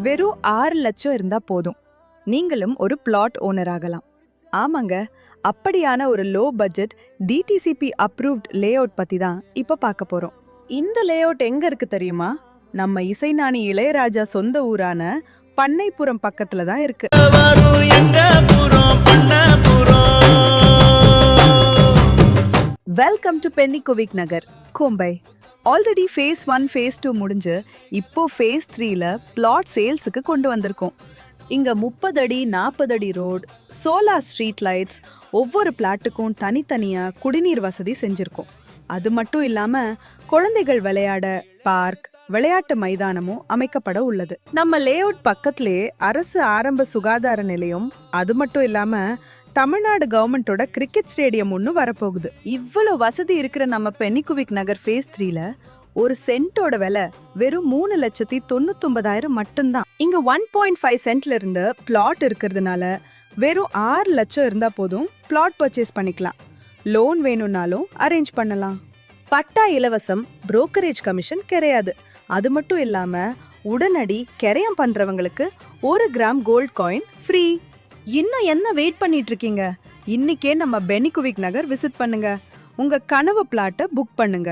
வெறும் 6 லட்சம் இருந்தா போதும், நீங்களும் ஒரு பிளாட் ஓனர் ஆகலாம். ஆமாங்க, அப்படியான ஒரு low budget DTCP approved layout பத்தி தான் இப்ப பார்க்க போறோம். இந்த லேஅவுட் எங்க இருக்கு தெரியுமா? நம்ம இசைஞானி இளையராஜா சொந்த ஊரான பண்ணைப்புறம் பக்கத்துல தான் இருக்கு. Welcome to Pennycuick Nagar, Kombai. Already phase 1 phase 2 முடிஞ்சு இப்போ ஃபேஸ் 3ல பிளாட் சேல்ஸுக்கு கொண்டு வந்திருக்கோம். இங்க 30 அடி 40 அடி ரோடு, சோலார் ஸ்ட்ரீட் லைட்ஸ், ஒவ்வொரு பிளாட்டுக்கும் தனித்தனியா குடிநீர் வசதி செஞ்சிருக்கோம். அது மட்டும் இல்லாம குழந்தைகள் விளையாட பார்க், விளையாட்டு மைதானமும் அமைக்கப்பட உள்ளது. நம்ம லேஅவுட் பக்கத்திலே அரசு ஆரம்ப சுகாதார நிலையம், அது மட்டும் இல்லாம தமிழ்நாடு கவர்மெண்டோட கிரிக்கெட் ஸ்டேடியம் ஒன்று வரப்போகுது. இவ்வளவு வசதி இருக்கிற நம்ம பென்னிகுவிக் நகர் ஃபேஸ் 3ல ஒரு சென்ட்டோட விலை வெறும் 3,99,000 மட்டும்தான். இங்க 1.5 சென்ட்ல இருந்து பிளாட் இருக்கிறதுனால வெறும் 6 லட்சம் இருந்தா போதும், பிளாட் பர்ச்சேஸ் பண்ணிக்கலாம். லோன் வேணும்னாலும் அரேஞ்ச் பண்ணலாம். பட்டா இலவசம், புரோக்கரேஜ் கமிஷன் கிடையாது. அது மட்டும் இல்லாம உடனடி கிரயம் பண்றவங்களுக்கு 1 கிராம் கோல்ட் காயின் ஃப்ரீ. இன்னும் என்ன வெயிட் பண்ணிட்டு இருக்கீங்க? இன்னைக்கே நம்ம பென்னிகுவிக் நகர் விசிட் பண்ணுங்க. உங்க கனவு பிளாட்டை புக் பண்ணுங்க.